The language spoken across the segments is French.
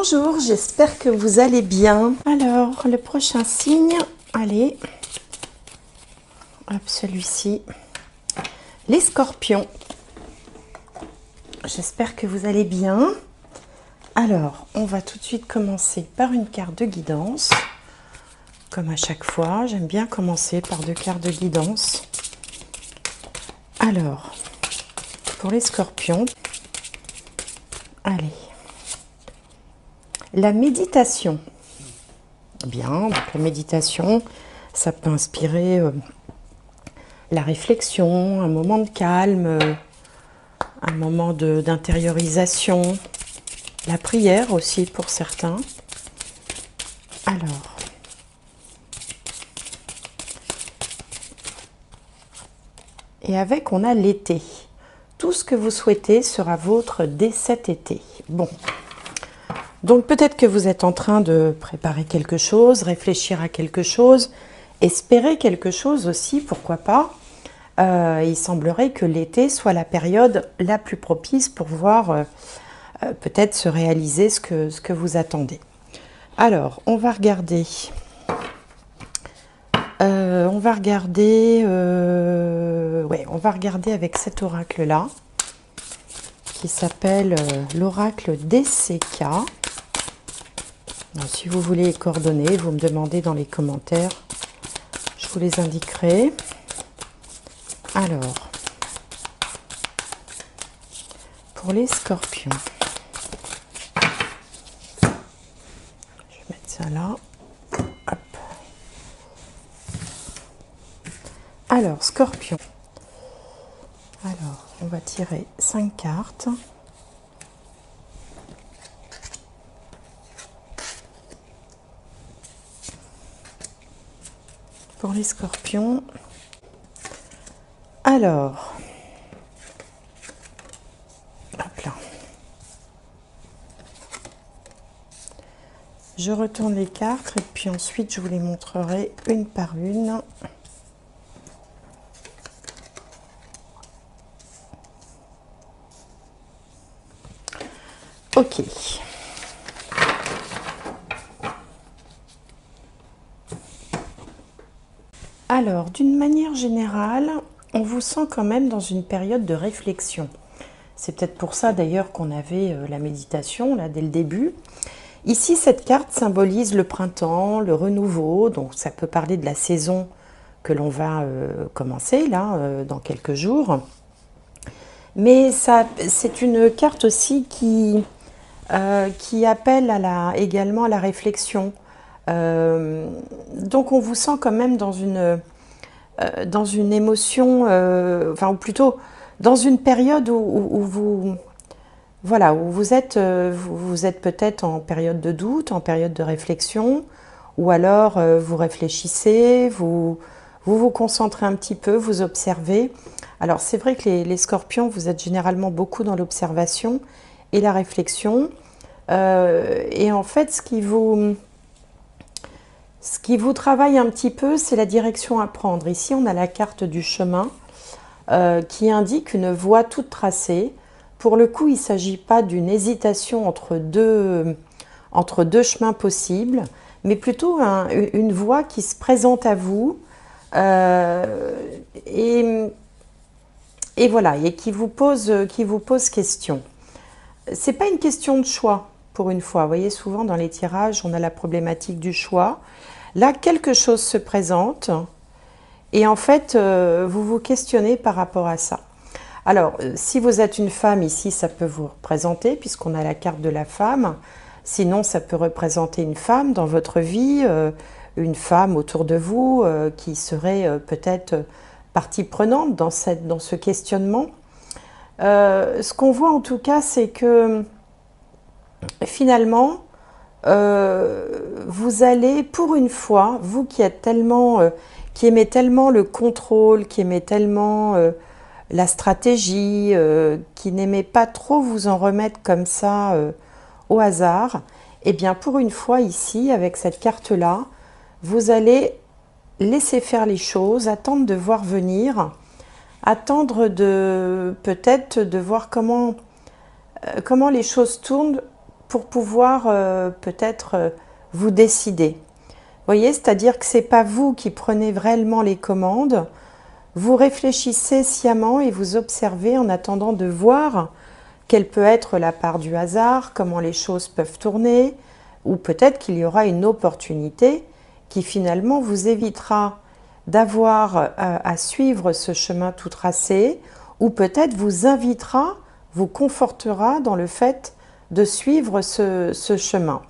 Bonjour, j'espère que vous allez bien. Alors, le prochain signe, allez, hop, celui-ci, les scorpions. J'espère que vous allez bien. Alors, on va tout de suite commencer par une carte de guidance. Comme à chaque fois, j'aime bien commencer par 2 cartes de guidance. Alors, pour les scorpions, allez. La méditation. Bien, donc la méditation, ça peut inspirer la réflexion, un moment de calme, un moment d'intériorisation, la prière aussi pour certains. Alors, et avec, on a l'été. Tout ce que vous souhaitez sera vôtre dès cet été. Bon. Donc peut-être que vous êtes en train de préparer quelque chose, réfléchir à quelque chose, espérer quelque chose aussi, pourquoi pas. Il semblerait que l'été soit la période la plus propice pour voir peut-être se réaliser ce que vous attendez. Alors, on va regarder. On va regarder avec cet oracle-là, qui s'appelle l'oracle DCK. Donc, si vous voulez les coordonnées, vous me demandez dans les commentaires, je vous les indiquerai. Alors, pour les scorpions, je vais mettre ça là. Hop. Alors, scorpion. Alors, on va tirer 5 cartes. Pour les scorpions. Alors, hop là. Je retourne les cartes et puis ensuite je vous les montrerai une par une. Ok. Alors, d'une manière générale, on vous sent quand même dans une période de réflexion. C'est peut-être pour ça d'ailleurs qu'on avait la méditation là dès le début. Ici, cette carte symbolise le printemps, le renouveau, donc ça peut parler de la saison que l'on va commencer là dans quelques jours. Mais c'est une carte aussi qui appelle également à la réflexion. Donc on vous sent quand même dans une émotion, ou plutôt dans une période où vous êtes peut-être en période de doute, en période de réflexion, ou alors vous réfléchissez, vous concentrez un petit peu, vous observez. Alors c'est vrai que les scorpions, vous êtes généralement beaucoup dans l'observation et la réflexion. Et en fait, ce qui vous travaille un petit peu, c'est la direction à prendre. Ici, on a la carte du chemin qui indique une voie toute tracée. Pour le coup, il ne s'agit pas d'une hésitation entre deux chemins possibles, mais plutôt une voie qui se présente à vous et voilà, et qui vous pose question. C'est pas une question de choix, pour une fois. Vous voyez, souvent dans les tirages, on a la problématique du choix. Là, quelque chose se présente et en fait, vous vous questionnez par rapport à ça. Alors, si vous êtes une femme ici, ça peut vous représenter puisqu'on a la carte de la femme. Sinon, ça peut représenter une femme dans votre vie, une femme autour de vous qui serait peut-être partie prenante dans ce questionnement. Ce qu'on voit en tout cas, c'est que finalement, vous allez, pour une fois, vous qui êtes qui aimez tellement le contrôle, qui aimez tellement la stratégie, qui n'aimez pas trop vous en remettre comme ça au hasard, eh bien pour une fois ici, avec cette carte-là, vous allez laisser faire les choses, attendre de voir venir, attendre peut-être de voir comment les choses tournent pour pouvoir peut-être vous décider. Vous voyez, c'est-à-dire que ce n'est pas vous qui prenez réellement les commandes, vous réfléchissez sciemment et vous observez en attendant de voir quelle peut être la part du hasard, comment les choses peuvent tourner, ou peut-être qu'il y aura une opportunité qui finalement vous évitera d'avoir à suivre ce chemin tout tracé, ou peut-être vous invitera, vous confortera dans le fait de suivre ce chemin.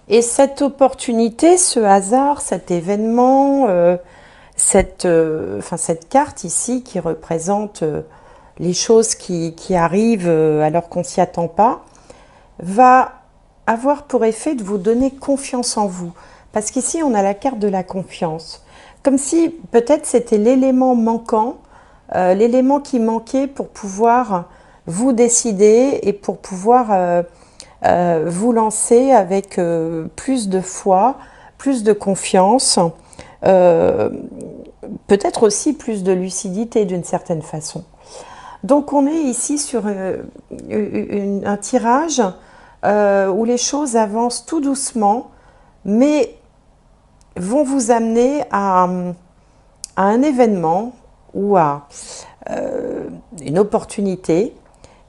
Et cette opportunité, ce hasard, cet événement, cette carte ici qui représente les choses qui arrivent alors qu'on ne s'y attend pas, va avoir pour effet de vous donner confiance en vous. Parce qu'ici, on a la carte de la confiance. Comme si peut-être c'était l'élément manquant, l'élément qui manquait pour pouvoir vous décider et pour pouvoir vous lancer avec plus de foi, plus de confiance, peut-être aussi plus de lucidité d'une certaine façon. Donc on est ici sur un tirage où les choses avancent tout doucement, mais vont vous amener à un événement ou à une opportunité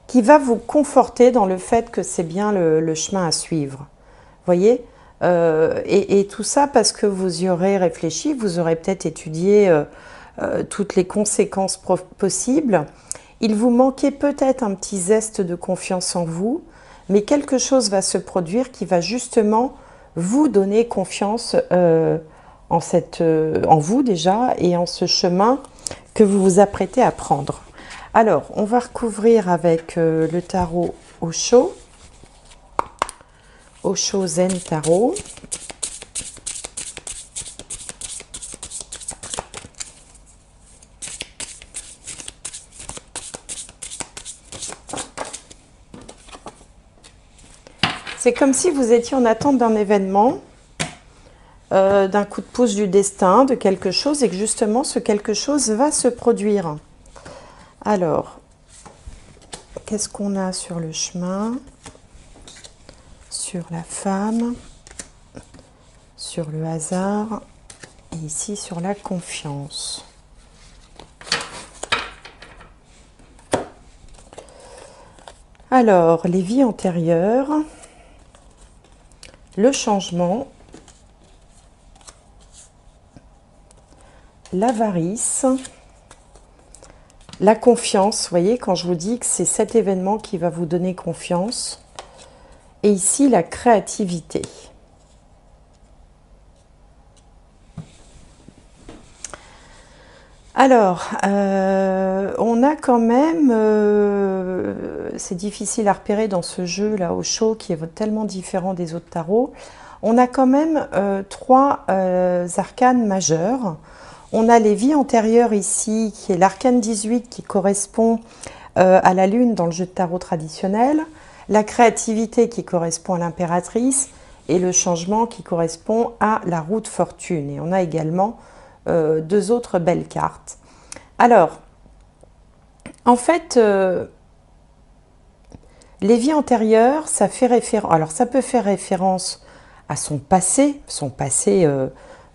qui va vous conforter dans le fait que c'est bien le chemin à suivre. Vous voyez, et tout ça parce que vous y aurez réfléchi, vous aurez peut-être étudié toutes les conséquences possibles. Il vous manquait peut-être un petit zeste de confiance en vous, mais quelque chose va se produire qui va justement vous donner confiance en vous déjà et en ce chemin que vous vous apprêtez à prendre. Alors, on va recouvrir avec le tarot Osho Zen Tarot. C'est comme si vous étiez en attente d'un événement, d'un coup de pouce du destin, de quelque chose, et que justement ce quelque chose va se produire. Alors, qu'est-ce qu'on a sur le chemin, sur la femme, sur le hasard, et ici sur la confiance. Alors, les vies antérieures, le changement, l'avarice, la confiance. Vous voyez, quand je vous dis que c'est cet événement qui va vous donner confiance. Et ici, la créativité. Alors, on a quand même, c'est difficile à repérer dans ce jeu-là au show qui est tellement différent des autres tarots, on a quand même trois arcanes majeurs. On a les vies antérieures ici, qui est l'arcane 18 qui correspond à la lune dans le jeu de tarot traditionnel, la créativité qui correspond à l'impératrice et le changement qui correspond à la roue de fortune. Et on a également deux autres belles cartes. Alors, en fait, les vies antérieures, ça fait référence. Alors, ça peut faire référence à son passé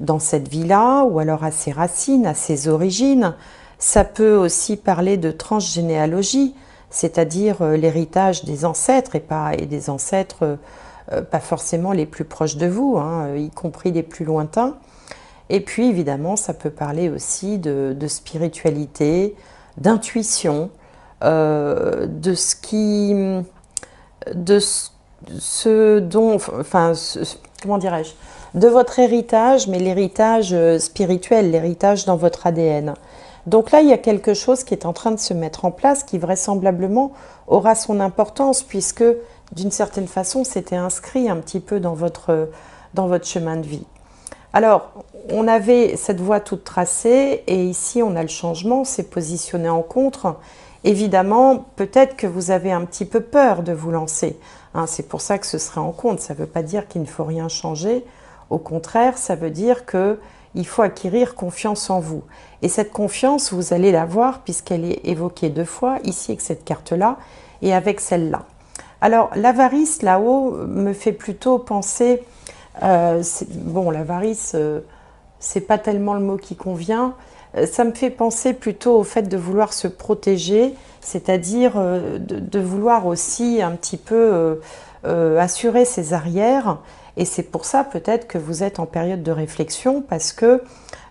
dans cette vie-là, ou alors à ses racines, à ses origines. Ça peut aussi parler de transgénéalogie, c'est-à-dire l'héritage des ancêtres et des ancêtres pas forcément les plus proches de vous, hein, y compris les plus lointains. Et puis évidemment, ça peut parler aussi de spiritualité, d'intuition, de ce dont, enfin, comment dirais-je, de votre héritage, mais l'héritage spirituel, l'héritage dans votre ADN. Donc là, il y a quelque chose qui est en train de se mettre en place qui vraisemblablement aura son importance puisque d'une certaine façon, c'était inscrit un petit peu dans votre chemin de vie. Alors, on avait cette voie toute tracée et ici, on a le changement, c'est positionné en contre. Évidemment, peut-être que vous avez un petit peu peur de vous lancer. Hein, c'est pour ça que ce serait en contre. Ça ne veut pas dire qu'il ne faut rien changer. Au contraire, ça veut dire qu'il faut acquérir confiance en vous. Et cette confiance, vous allez la voir puisqu'elle est évoquée deux fois, ici avec cette carte-là, et avec celle-là. Alors, l'avarice, là-haut, me fait plutôt penser... bon, l'avarice, c'est pas tellement le mot qui convient. Ça me fait penser plutôt au fait de vouloir se protéger, c'est-à-dire de vouloir aussi un petit peu assurer ses arrières. Et c'est pour ça peut-être que vous êtes en période de réflexion, parce que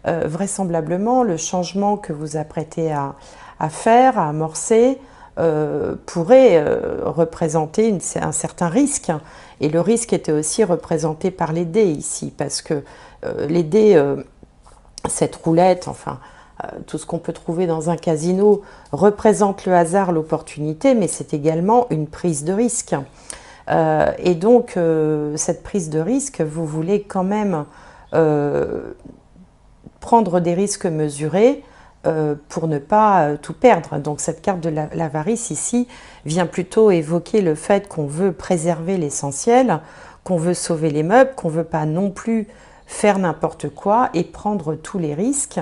vraisemblablement, le changement que vous apprêtez à faire, à amorcer, pourrait représenter un certain risque. Et le risque était aussi représenté par les dés ici, parce que les dés, cette roulette, enfin, tout ce qu'on peut trouver dans un casino, représente le hasard, l'opportunité, mais c'est également une prise de risque. Et donc, cette prise de risque, vous voulez quand même prendre des risques mesurés pour ne pas tout perdre. Donc cette carte de l'avarice ici vient plutôt évoquer le fait qu'on veut préserver l'essentiel, qu'on veut sauver les meubles, qu'on ne veut pas non plus faire n'importe quoi et prendre tous les risques,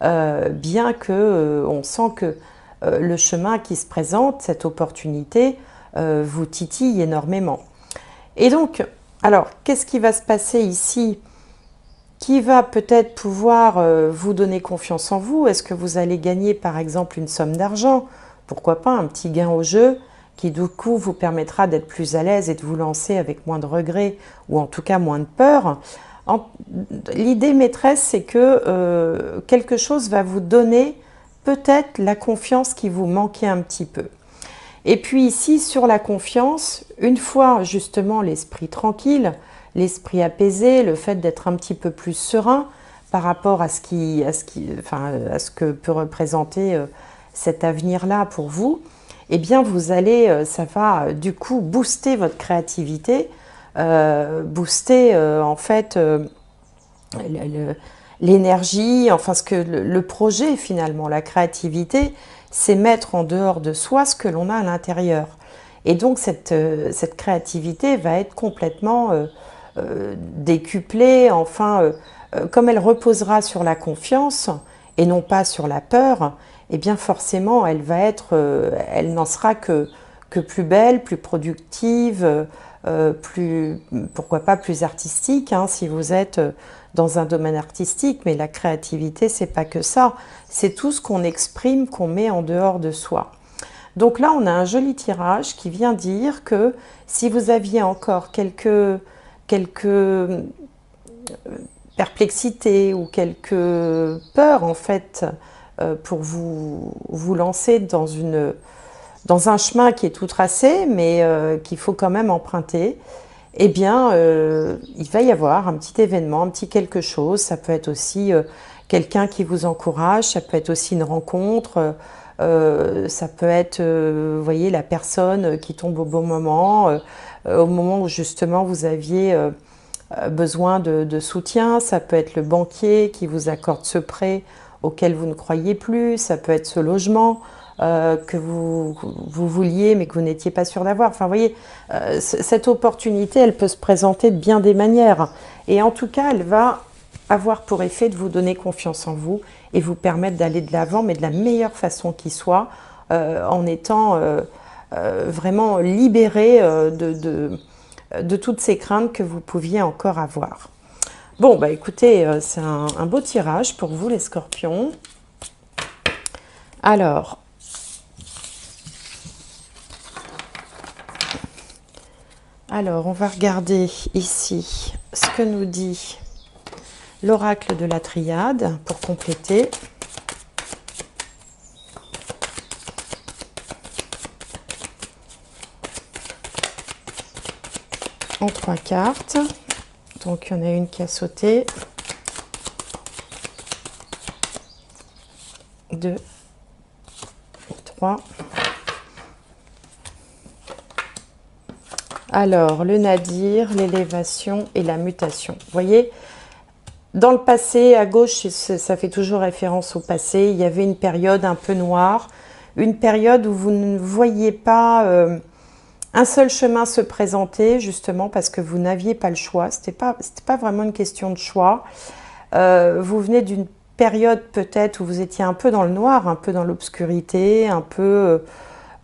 bien que on sent que le chemin qui se présente, cette opportunité, vous titille énormément. Et donc, alors, qu'est-ce qui va se passer ici ? Qui va peut-être pouvoir vous donner confiance en vous? Est-ce que vous allez gagner par exemple une somme d'argent? Pourquoi pas un petit gain au jeu qui du coup vous permettra d'être plus à l'aise et de vous lancer avec moins de regrets ou en tout cas moins de peur. L'idée maîtresse, c'est que quelque chose va vous donner peut-être la confiance qui vous manquait un petit peu. Et puis ici, sur la confiance, une fois justement l'esprit tranquille, l'esprit apaisé, le fait d'être un petit peu plus serein par rapport à ce que peut représenter cet avenir-là pour vous, eh bien vous allez, ça va du coup booster votre créativité, booster en fait l'énergie, enfin le projet finalement, la créativité, c'est mettre en dehors de soi ce que l'on a à l'intérieur. Et donc cette créativité va être complètement décuplée, enfin, comme elle reposera sur la confiance et non pas sur la peur, eh bien forcément elle va être, elle n'en sera que plus belle, plus productive, pourquoi pas plus artistique, hein, si vous êtes dans un domaine artistique, mais la créativité, c'est pas que ça, c'est tout ce qu'on exprime, qu'on met en dehors de soi. Donc là, on a un joli tirage qui vient dire que si vous aviez encore quelques perplexités ou quelques peurs, en fait, pour vous lancer dans un chemin qui est tout tracé, mais qu'il faut quand même emprunter, eh bien, il va y avoir un petit événement, un petit quelque chose. Ça peut être aussi quelqu'un qui vous encourage, ça peut être aussi une rencontre, ça peut être, vous voyez, la personne qui tombe au bon moment, au moment où justement vous aviez besoin de soutien. Ça peut être le banquier qui vous accorde ce prêt auquel vous ne croyez plus, ça peut être ce logement que vous vouliez mais que vous n'étiez pas sûr d'avoir. Enfin, vous voyez, cette opportunité, elle peut se présenter de bien des manières. Et en tout cas, elle va avoir pour effet de vous donner confiance en vous et vous permettre d'aller de l'avant, mais de la meilleure façon qui soit, en étant vraiment libéré de toutes ces craintes que vous pouviez encore avoir. Bon, bah écoutez, c'est un beau tirage pour vous les scorpions. Alors, on va regarder ici ce que nous dit l'oracle de la triade pour compléter. En 3 cartes. Donc, il y en a une qui a sauté. 2, 3. Alors, le nadir, l'élévation et la mutation. Vous voyez, dans le passé, à gauche, ça fait toujours référence au passé, il y avait une période un peu noire, une période où vous ne voyiez pas un seul chemin se présenter, justement parce que vous n'aviez pas le choix. C'était pas vraiment une question de choix. Vous venez d'une période peut-être où vous étiez un peu dans le noir, un peu dans l'obscurité, un peu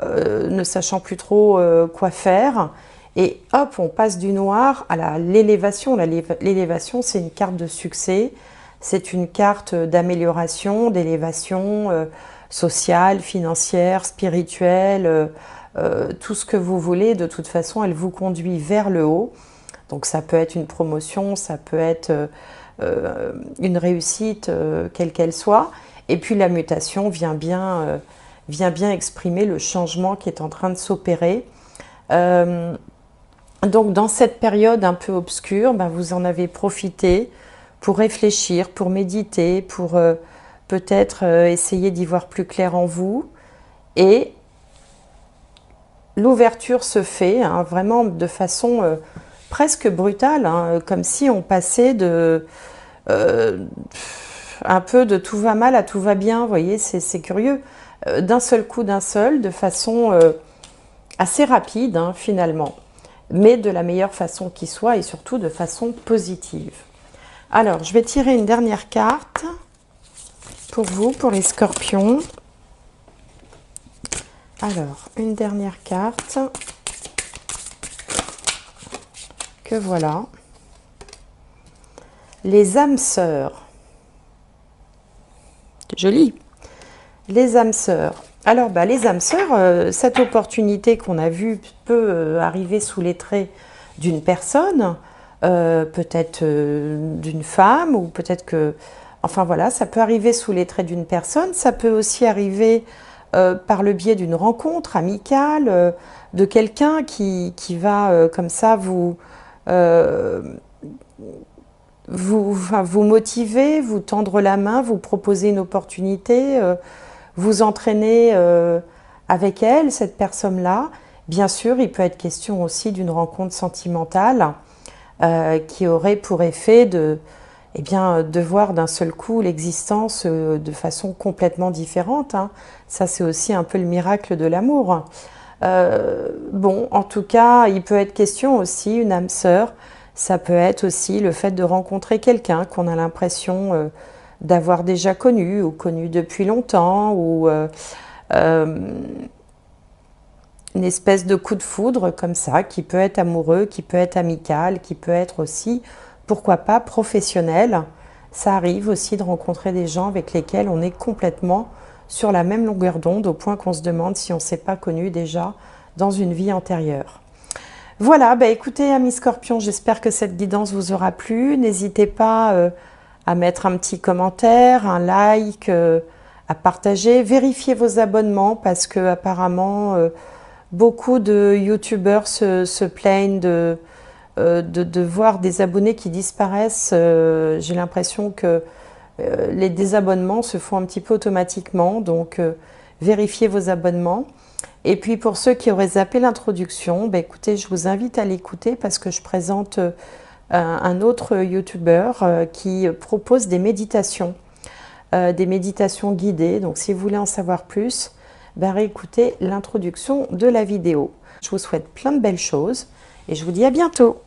ne sachant plus trop quoi faire. Et hop, on passe du noir à l'élévation. L'élévation, c'est une carte de succès, c'est une carte d'amélioration, d'élévation sociale, financière, spirituelle, tout ce que vous voulez. De toute façon, elle vous conduit vers le haut. Donc ça peut être une promotion, ça peut être une réussite, quelle qu'elle soit. Et puis la mutation vient bien exprimer le changement qui est en train de s'opérer. Donc dans cette période un peu obscure, ben, vous en avez profité pour réfléchir, pour méditer, pour peut-être essayer d'y voir plus clair en vous. Et l'ouverture se fait hein, vraiment de façon presque brutale, hein, comme si on passait de un peu de tout va mal à tout va bien, vous voyez, c'est curieux. D'un seul coup, de façon assez rapide hein, finalement, mais de la meilleure façon qui soit et surtout de façon positive. Alors, je vais tirer une dernière carte pour vous, pour les scorpions. Alors, une dernière carte que voilà. Les âmes sœurs. Joli. Les âmes sœurs. Alors, bah, les âmes sœurs, cette opportunité qu'on a vue peut arriver sous les traits d'une personne, peut-être d'une femme, ou peut-être que... Enfin voilà, ça peut arriver sous les traits d'une personne, ça peut aussi arriver par le biais d'une rencontre amicale, de quelqu'un qui va comme ça vous motiver, vous tendre la main, vous proposer une opportunité, vous entraîner avec elle, cette personne-là. Bien sûr, il peut être question aussi d'une rencontre sentimentale qui aurait pour effet de voir d'un seul coup l'existence de façon complètement différente. Hein. Ça, c'est aussi un peu le miracle de l'amour. Bon, en tout cas, il peut être question aussi, une âme sœur, ça peut être aussi le fait de rencontrer quelqu'un qu'on a l'impression d'avoir déjà connu ou connu depuis longtemps, ou une espèce de coup de foudre comme ça, qui peut être amoureux, qui peut être amical, qui peut être aussi, pourquoi pas, professionnel. Ça arrive aussi de rencontrer des gens avec lesquels on est complètement sur la même longueur d'onde, au point qu'on se demande si on ne s'est pas connu déjà dans une vie antérieure. Voilà, bah écoutez, amis scorpions, j'espère que cette guidance vous aura plu. N'hésitez pas à mettre un petit commentaire, un like, à partager. Vérifiez vos abonnements parce que apparemment beaucoup de youtubeurs se plaignent de voir des abonnés qui disparaissent. J'ai l'impression que les désabonnements se font un petit peu automatiquement, donc vérifiez vos abonnements. Et puis pour ceux qui auraient zappé l'introduction, bah écoutez, je vous invite à l'écouter parce que je présente un autre youtubeur qui propose des méditations guidées. Donc si vous voulez en savoir plus, bah réécoutez l'introduction de la vidéo. Je vous souhaite plein de belles choses et je vous dis à bientôt.